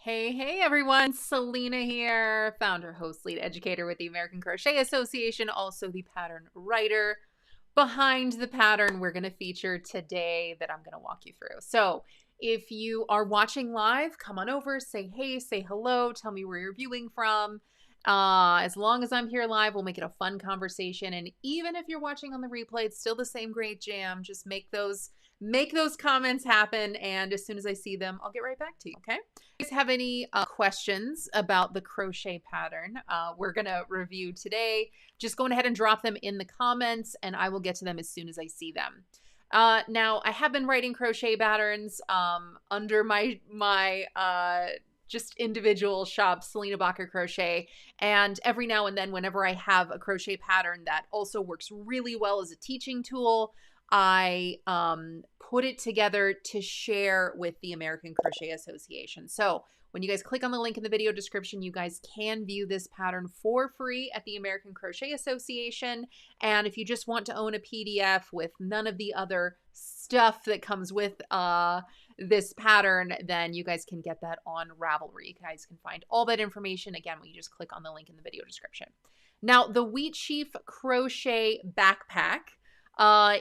Hey everyone, Selena here, founder, host, lead educator with the American Crochet Association, also the pattern writer behind the pattern we're going to feature today that I'm going to walk you through. So if you are watching live, come on over, say hey, say hello, tell me where you're viewing from. As long as I'm here live, we'll make it a fun conversation. And even if you're watching on the replay, it's still the same great jam. Just make those comments happen. And as soon as I see them, I'll get right back to you. Okay. If you guys have any questions about the crochet pattern we're going to review today, just go ahead and drop them in the comments and I will get to them as soon as I see them. Now I have been writing crochet patterns under my just individual shop, Selena Bacher Crochet. And every now and then, whenever I have a crochet pattern that also works really well as a teaching tool, I put it together to share with the American Crochet Association. So when you guys click on the link in the video description, you guys can view this pattern for free at the American Crochet Association. And if you just want to own a PDF with none of the other stuff that comes with this pattern, then you guys can get that on Ravelry. You guys can find all that information, again, when you just click on the link in the video description. Now, the Wheatsheaf Crochet Backpack,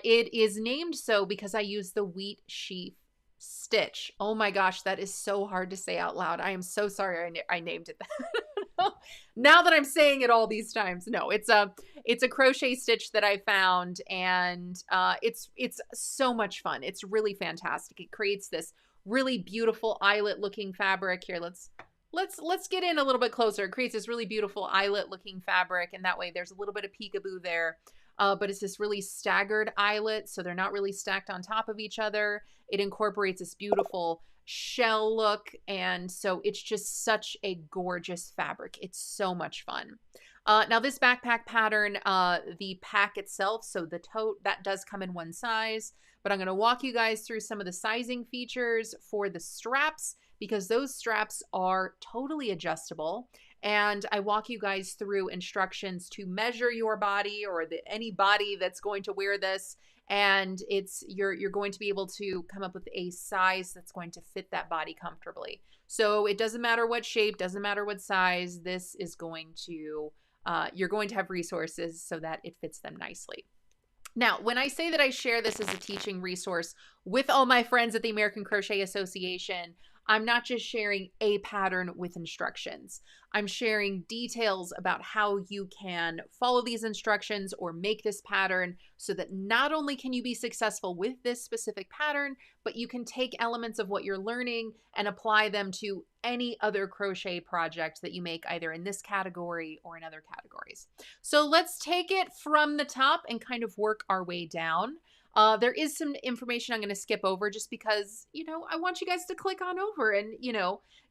it is named so because I use the Wheatsheaf Stitch. Oh my gosh, that is so hard to say out loud. I am so sorry I named it that. Now that I'm saying it all these times, no, it's a crochet stitch that I found, and it's so much fun. It's really fantastic. It creates this really beautiful eyelet looking fabric. Here, let's get in a little bit closer. It creates this really beautiful eyelet looking fabric, and that way there's a little bit of peekaboo there. But it's this really staggered eyelet, so they're not really stacked on top of each other. It incorporates this beautiful shell look, and so it's just such a gorgeous fabric. It's so much fun. Now this backpack pattern, the pack itself, so the tote, that does come in one size, but I'm going to walk you guys through some of the sizing features for the straps, because those straps are totally adjustable. And I walk you guys through instructions to measure your body or any body that's going to wear this. And you're going to be able to come up with a size that's going to fit that body comfortably. So it doesn't matter what shape, doesn't matter what size, this is going to, you're going to have resources so that it fits them nicely. Now, when I say that I share this as a teaching resource with all my friends at the American Crochet Association, I'm not just sharing a pattern with instructions. I'm sharing details about how you can follow these instructions or make this pattern so that not only can you be successful with this specific pattern, but you can take elements of what you're learning and apply them to any other crochet project that you make either in this category or in other categories. So let's take it from the top and kind of work our way down. There is some information I'm going to skip over just because, I want you guys to click on over and,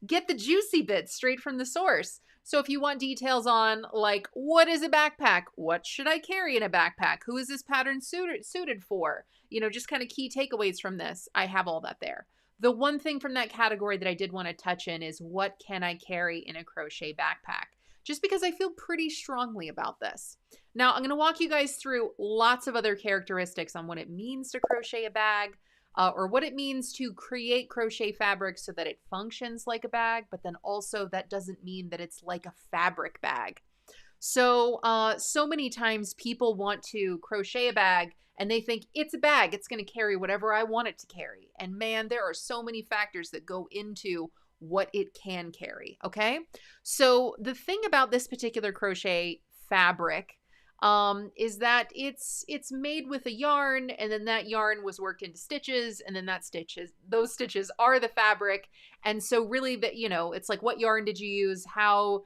get the juicy bits straight from the source. So if you want details on like, what is a backpack? What should I carry in a backpack? Who is this pattern suited for? Just kind of key takeaways from this. I have all that there. The one thing from that category that I did want to touch in is what can I carry in a crochet backpack? Just because I feel pretty strongly about this. Now, I'm going to walk you guys through lots of other characteristics on what it means to crochet a bag, or what it means to create crochet fabric so that it functions like a bag, but then also that doesn't mean that it's like a fabric bag. So, so many times people want to crochet a bag and they think it's a bag, it's going to carry whatever I want it to carry. And man, there are so many factors that go into what it can carry. Okay. So the thing about this particular crochet fabric is that it's made with a yarn, and then that yarn was worked into stitches, and then those stitches are the fabric. And so really that, it's like, what yarn did you use? How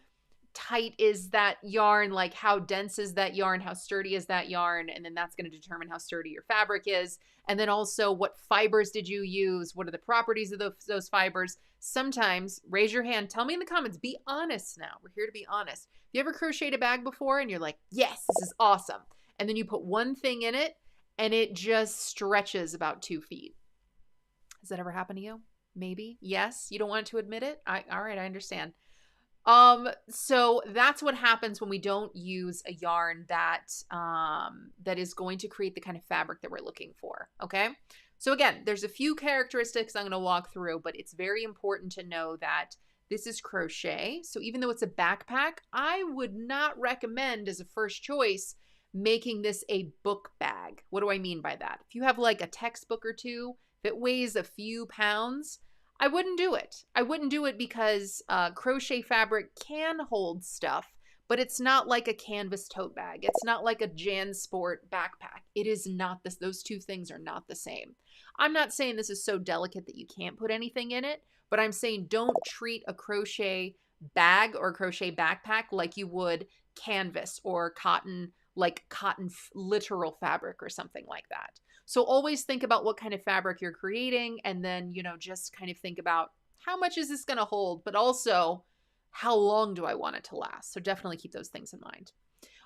tight is that yarn? Like, how dense is that yarn? How sturdy is that yarn? And then that's going to determine how sturdy your fabric is. And then also, what fibers did you use? What are the properties of those fibers? Sometimes, raise your hand, tell me in the comments, be honest now. We're here to be honest. Have you ever crocheted a bag before and you're like, yes, this is awesome. And then you put one thing in it and it just stretches about 2 feet. Has that ever happened to you? Maybe. Yes. You don't want to admit it? All right, I understand. So that's what happens when we don't use a yarn that is going to create the kind of fabric that we're looking for. Okay. So again, there's a few characteristics I'm going to walk through, but it's very important to know that This is crochet. So even though it's a backpack, I would not recommend as a first choice making this a book bag. What do I mean by that? If you have like a textbook or two that weighs a few pounds, I wouldn't do it. I wouldn't do it because crochet fabric can hold stuff, but it's not like a canvas tote bag. It's not like a JanSport backpack. It is not this. Those two things are not the same. I'm not saying this is so delicate that you can't put anything in it, but I'm saying don't treat a crochet bag or crochet backpack like you would canvas or cotton, like cotton literal fabric or something like that. So always think about what kind of fabric you're creating, and then, you know, just kind of think about how much is this going to hold, but also how long do I want it to last? So definitely keep those things in mind.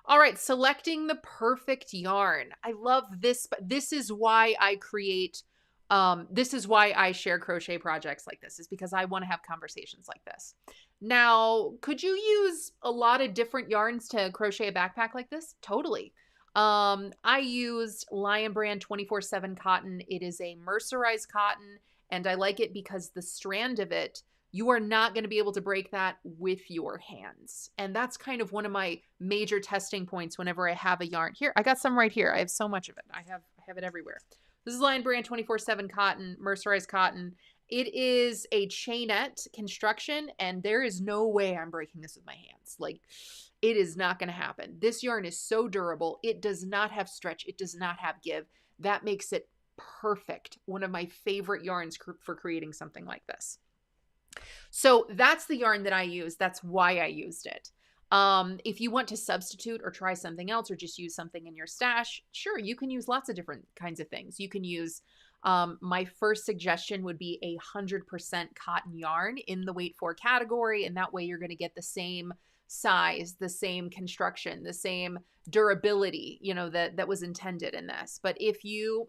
All right, selecting the perfect yarn. I love this, but this is why I create, this is why I share crochet projects like this, is because I want to have conversations like this. Now, could you use a lot of different yarns to crochet a backpack like this? Totally. I used Lion Brand 24/7 cotton. It is a mercerized cotton, and I like it because the strand of it, you are not going to be able to break that with your hands. And that's kind of one of my major testing points whenever I have a yarn. Here, I got some right here. I have so much of it. I have it everywhere. This is Lion Brand 24/7 cotton, mercerized cotton. It is a chainette construction, and there is no way I'm breaking this with my hands. Like, it is not going to happen. This yarn is so durable. It does not have stretch. It does not have give. That makes it perfect. One of my favorite yarns for creating something like this. So that's the yarn that I use. That's why I used it. If you want to substitute or try something else or just use something in your stash, sure, you can use lots of different kinds of things. You can use, my first suggestion would be 100% cotton yarn in the weight 4 category. And that way you're going to get the same size, the same construction, the same durability, you know, that was intended in this. But if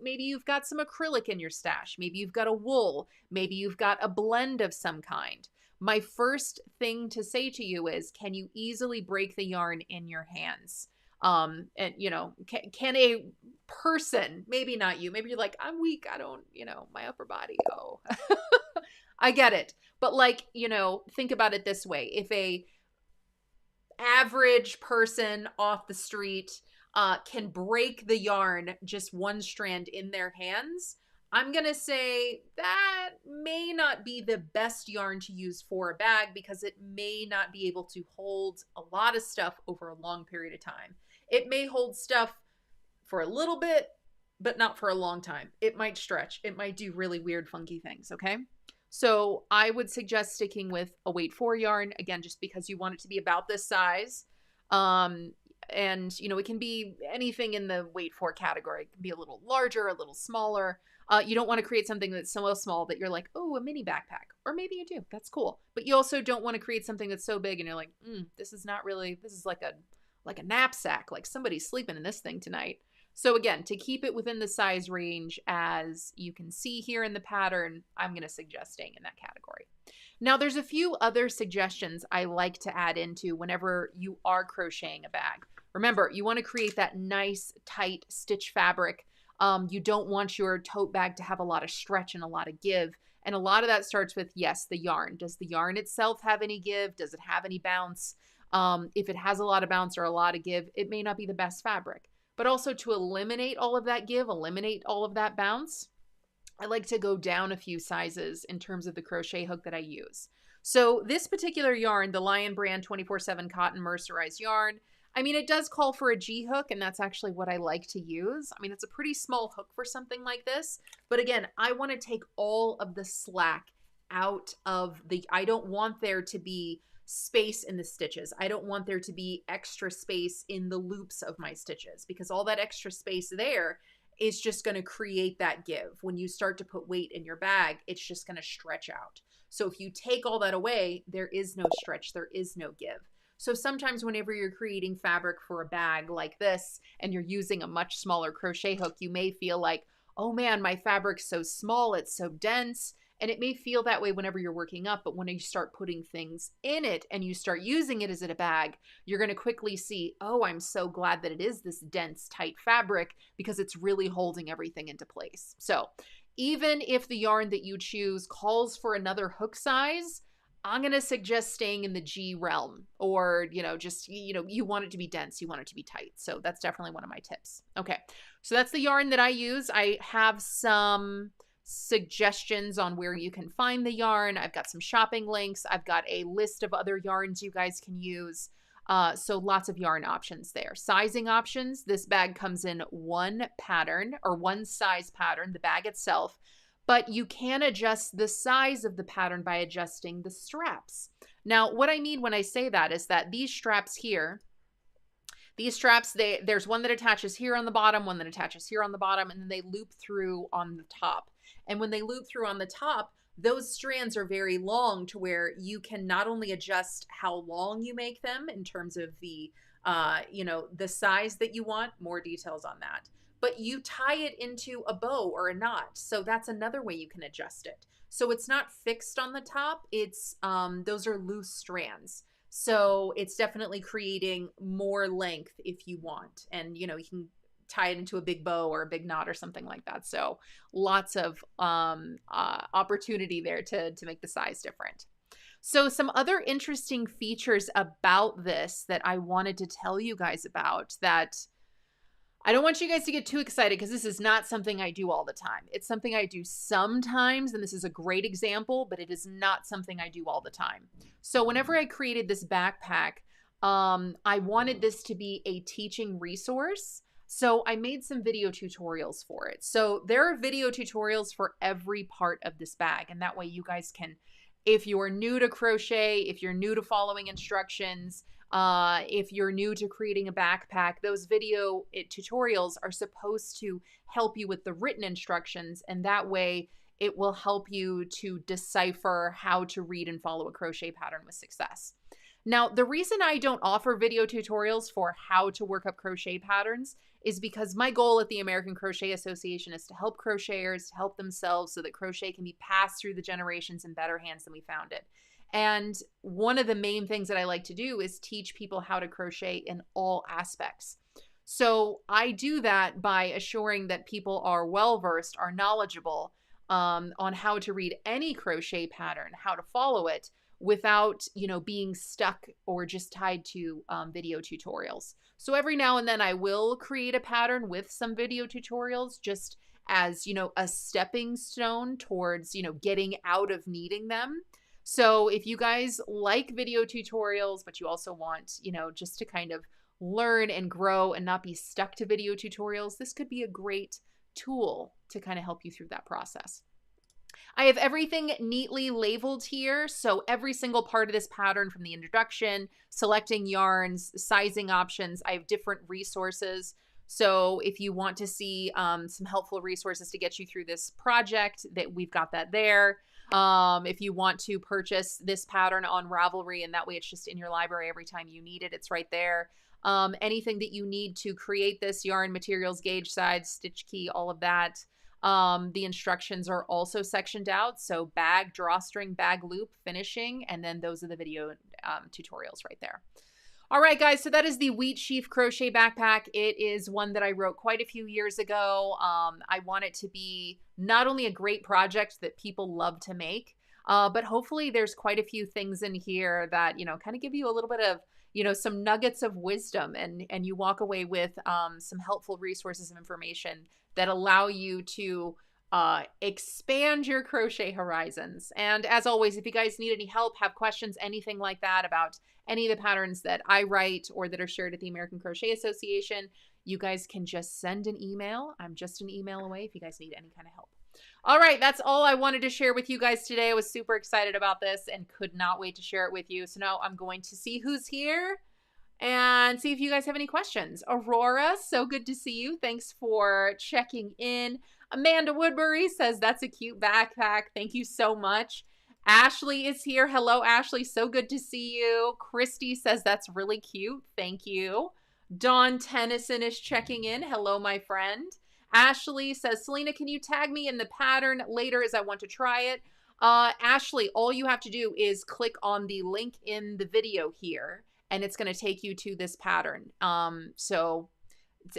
maybe you've got some acrylic in your stash, maybe you've got a wool, maybe you've got a blend of some kind. My first thing to say to you is, can you easily break the yarn in your hands? And you know, can a person, maybe not you, maybe you're like, I'm weak, I don't, you know, my upper body, oh, I get it. But like, you know, think about it this way. If a average person off the street can break the yarn, just one strand in their hands, I'm going to say that may not be the best yarn to use for a bag, because it may not be able to hold a lot of stuff over a long period of time. It may hold stuff for a little bit, but not for a long time. It might stretch. It might do really weird, funky things, okay? So I would suggest sticking with a weight 4 yarn, again, just because you want it to be about this size. And, you know, it can be anything in the weight 4 category. It can be a little larger, a little smaller. You don't want to create something that's so small that you're like, oh, a mini backpack. Or maybe you do. That's cool. But you also don't want to create something that's so big and you're like, this is not really, this is like a knapsack. Like somebody's sleeping in this thing tonight. So again, to keep it within the size range, as you can see here in the pattern, I'm going to suggest staying in that category. Now, there's a few other suggestions I like to add into whenever you are crocheting a bag. Remember, you want to create that nice, tight stitch fabric. You don't want your tote bag to have a lot of stretch and a lot of give. And a lot of that starts with, yes, the yarn. Does the yarn itself have any give? Does it have any bounce? If it has a lot of bounce or a lot of give, it may not be the best fabric. But also, to eliminate all of that give, eliminate all of that bounce, I like to go down a few sizes in terms of the crochet hook that I use. So this particular yarn, the Lion Brand 24/7 cotton mercerized yarn, I mean, it does call for a G hook, and that's actually what I like to use. I mean, it's a pretty small hook for something like this. But again, I want to take all of the slack out of I don't want there to be space in the stitches. I don't want there to be extra space in the loops of my stitches, because all that extra space there is just going to create that give. When you start to put weight in your bag, it's just going to stretch out. So if you take all that away, there is no stretch, there is no give. So sometimes whenever you're creating fabric for a bag like this and you're using a much smaller crochet hook, you may feel like, oh man, my fabric's so small, it's so dense. And it may feel that way whenever you're working up, but when you start putting things in it and you start using it as a bag, you're going to quickly see, oh, I'm so glad that it is this dense, tight fabric, because it's really holding everything into place. So even if the yarn that you choose calls for another hook size, I'm going to suggest staying in the G realm, or, just, you want it to be dense. You want it to be tight. So that's definitely one of my tips. Okay. So that's the yarn that I use. I have some suggestions on where you can find the yarn. I've got some shopping links. I've got a list of other yarns you guys can use. So lots of yarn options there. Sizing options. This bag comes in one pattern, or one size pattern, the bag itself, but you can adjust the size of the pattern by adjusting the straps. Now, what I mean when I say that is that these straps here, there's one that attaches here on the bottom, one that attaches here on the bottom, and then they loop through on the top. And when they loop through on the top, those strands are very long, to where you can not only adjust how long you make them in terms of the, the size that you want, more details on that, but you tie it into a bow or a knot. So that's another way you can adjust it. So it's not fixed on the top. It's, those are loose strands. So it's definitely creating more length if you want. And, you can tie it into a big bow or a big knot or something like that. So lots of opportunity there to make the size different. So some other interesting features about this that I wanted to tell you guys about, that I don't want you guys to get too excited, because this is not something I do all the time. It's something I do sometimes, and this is a great example, but it is not something I do all the time. So whenever I created this backpack, I wanted this to be a teaching resource. So I made some video tutorials for it. So there are video tutorials for every part of this bag, and that way you guys can, if you're new to crochet, if you're new to following instructions, if you're new to creating a backpack, those video tutorials are supposed to help you with the written instructions, and that way it will help you to decipher how to read and follow a crochet pattern with success. Now, the reason I don't offer video tutorials for how to work up crochet patterns is because my goal at the American Crochet Association is to help crocheters to help themselves, so that crochet can be passed through the generations in better hands than we found it. And one of the main things that I like to do is teach people how to crochet in all aspects. So I do that by assuring that people are well-versed, are knowledgeable on how to read any crochet pattern, how to follow it without, being stuck or just tied to video tutorials. So every now and then I will create a pattern with some video tutorials, just as, a stepping stone towards, getting out of needing them. So if you guys like video tutorials, but you also want, just to kind of learn and grow and not be stuck to video tutorials, this could be a great tool to kind of help you through that process. I have everything neatly labeled here. So every single part of this pattern, from the introduction, selecting yarns, sizing options, I have different resources. So if you want to see some helpful resources to get you through this project, that we've got that there. If you want to purchase this pattern on Ravelry, and that way it's just in your library every time you need it, it's right there. Anything that you need to create this, yarn, materials, gauge size, stitch key, all of that. The instructions are also sectioned out. So bag, drawstring, bag loop, finishing, and then those are the video tutorials right there. All right, guys, so that is the Wheatsheaf Crochet Backpack. It is one that I wrote quite a few years ago. I want it to be not only a great project that people love to make, but hopefully there's quite a few things in here that, kind of give you a little bit of, some nuggets of wisdom, and you walk away with some helpful resources of information that allow you to expand your crochet horizons. And as always, if you guys need any help, have questions, anything like that about any of the patterns that I write or that are shared at the American Crochet Association, you guys can just send an email. I'm just an email away if you guys need any kind of help. All right, that's all I wanted to share with you guys today. I was super excited about this and could not wait to share it with you. So now I'm going to see who's here and see if you guys have any questions. Aurora, so good to see you. Thanks for checking in. Amanda Woodbury says, that's a cute backpack. Thank you so much. Ashley is here. Hello, Ashley. So good to see you. Christy says, that's really cute. Thank you. Dawn Tennyson is checking in. Hello, my friend. Ashley says, Selena, can you tag me in the pattern later as I want to try it? Ashley, all you have to do is click on the link in the video here, and it's going to take you to this pattern. So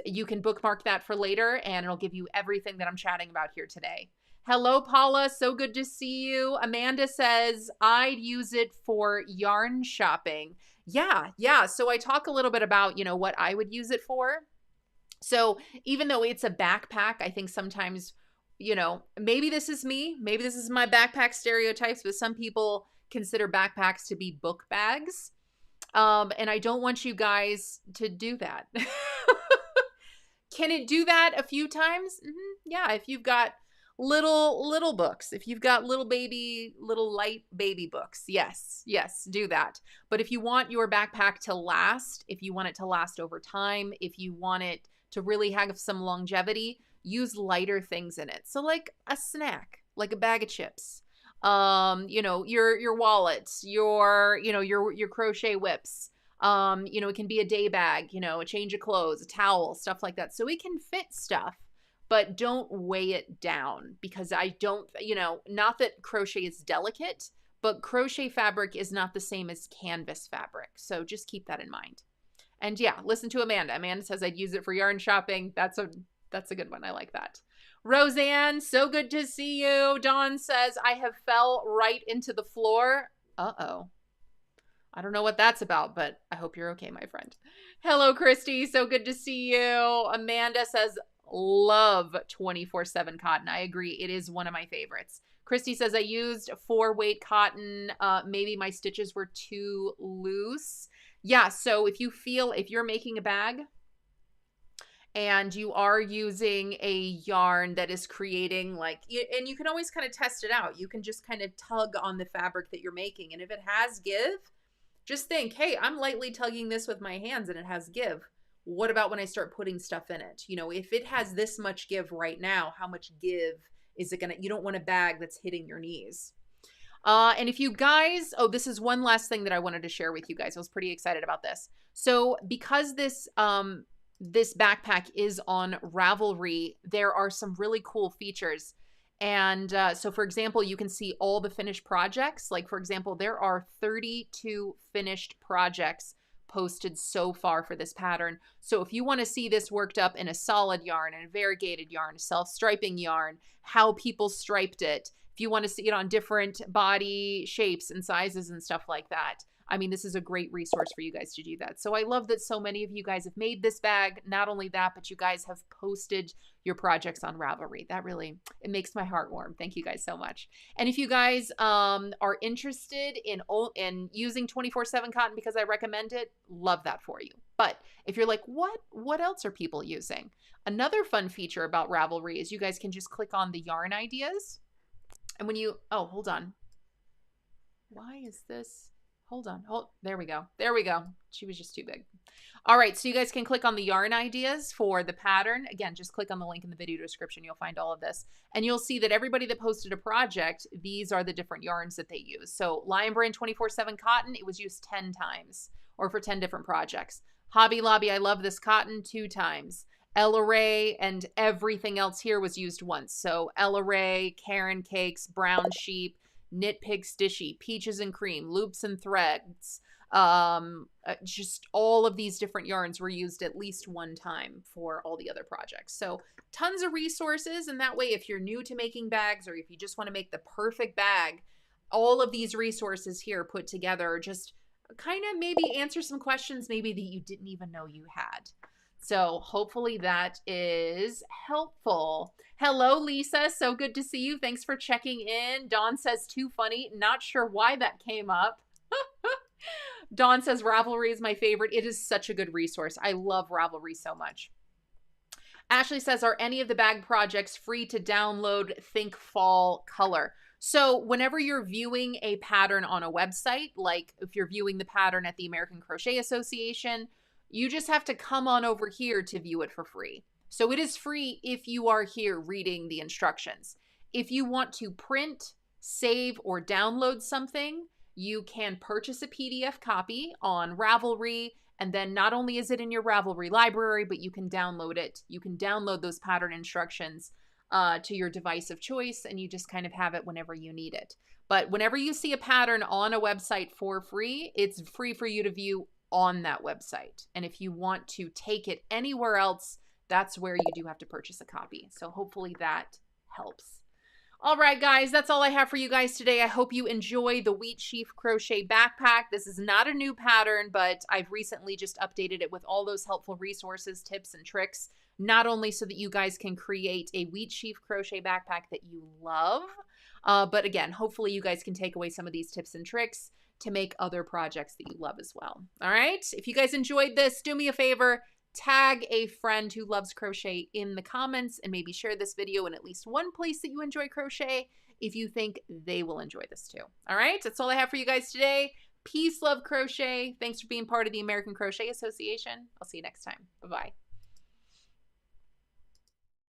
you can bookmark that for later, and it'll give you everything that I'm chatting about here today. Hello, Paula. So good to see you. Amanda says, I'd use it for yarn shopping. Yeah. So I talk a little bit about, what I would use it for. So even though it's a backpack, I think sometimes, maybe this is me, maybe this is my backpack stereotypes, but some people consider backpacks to be book bags. And I don't want you guys to do that. Can it do that a few times? Yeah, if you've got little books, if you've got little light baby books, yes, do that. But if you want your backpack to last, if you want it to last over time, if you want it to really have some longevity, use lighter things in it. So like a snack, like a bag of chips, your wallets, your crochet whips. It can be a day bag, a change of clothes, a towel, stuff like that. So it can fit stuff, but don't weigh it down, because I don't, not that crochet is delicate, but crochet fabric is not the same as canvas fabric. So just keep that in mind. And yeah, listen to Amanda. Amanda says I'd use it for yarn shopping. That's a good one. I like that. Roseanne, so good to see you. Dawn says I have fell right into the floor. Uh-oh. I don't know what that's about, but I hope you're okay, my friend. Hello, Christy. So good to see you. Amanda says, love 24/7 cotton. I agree. It is one of my favorites. Christy says, I used 4-weight cotton. Maybe my stitches were too loose. Yeah, so if you're making a bag and you are using a yarn that is creating and you can always kind of test it out. You can just kind of tug on the fabric that you're making. And if it has give, just think, hey, I'm lightly tugging this with my hands and it has give. What about when I start putting stuff in it? If it has this much give right now, how much give is it you don't want a bag that's hitting your knees. And if you guys, this is one last thing that I wanted to share with you guys. I was pretty excited about this. So because this backpack is on Ravelry, there are some really cool features. And so, for example, you can see all the finished projects. Like, for example, there are 32 finished projects posted so far for this pattern. So if you want to see this worked up in a solid yarn, and a variegated yarn, a self-striping yarn, how people striped it, if you want to see it on different body shapes and sizes and stuff like that, I mean, this is a great resource for you guys to do that. So I love that so many of you guys have made this bag. Not only that, but you guys have posted your projects on Ravelry. It makes my heart warm. Thank you guys so much. And if you guys are interested in using 24/7 cotton because I recommend it, love that for you. But if you're like, what else are people using? Another fun feature about Ravelry is you guys can just click on the yarn ideas. And when hold on. Why is this? Hold on. There we go. She was just too big. All right. So you guys can click on the yarn ideas for the pattern. Again, just click on the link in the video description. You'll find all of this. And you'll see that everybody that posted a project, these are the different yarns that they use. So Lion Brand 24/7 cotton, it was used 10 times or for 10 different projects. Hobby Lobby, I love this cotton, 2 times. Ella Ray and everything else here was used once. So Ella Ray, Karen Cakes, Brown Sheep, Knit Pig Stitchy, Peaches and Cream, Loops and Threads. Just all of these different yarns were used at least one time for all the other projects. So tons of resources. And that way, if you're new to making bags or if you just want to make the perfect bag, all of these resources here put together just kind of maybe answer some questions maybe that you didn't even know you had. So hopefully that is helpful. Hello, Lisa. So good to see you. Thanks for checking in. Dawn says, too funny. Not sure why that came up. Dawn says, Ravelry is my favorite. It is such a good resource. I love Ravelry so much. Ashley says, are any of the bag projects free to download? Think fall color. So whenever you're viewing a pattern on a website, like if you're viewing the pattern at the American Crochet Association, you just have to come on over here to view it for free. So it is free if you are here reading the instructions. If you want to print, save, or download something, you can purchase a PDF copy on Ravelry. And then not only is it in your Ravelry library, but you can download it. You can download those pattern instructions to your device of choice, and you just kind of have it whenever you need it. But whenever you see a pattern on a website for free, it's free for you to view on that website. And if you want to take it anywhere else, that's where you do have to purchase a copy. So hopefully that helps. All right, guys, that's all I have for you guys today. I hope you enjoy the Wheatsheaf Crochet Backpack. This is not a new pattern, but I've recently just updated it with all those helpful resources, tips, and tricks, not only so that you guys can create a Wheatsheaf Crochet Backpack that you love, but again, hopefully you guys can take away some of these tips and tricks to make other projects that you love as well. All right, if you guys enjoyed this, do me a favor, tag a friend who loves crochet in the comments and maybe share this video in at least one place that you enjoy crochet if you think they will enjoy this too. All right, that's all I have for you guys today. Peace, love, crochet. Thanks for being part of the American Crochet Association. I'll see you next time. Bye-bye.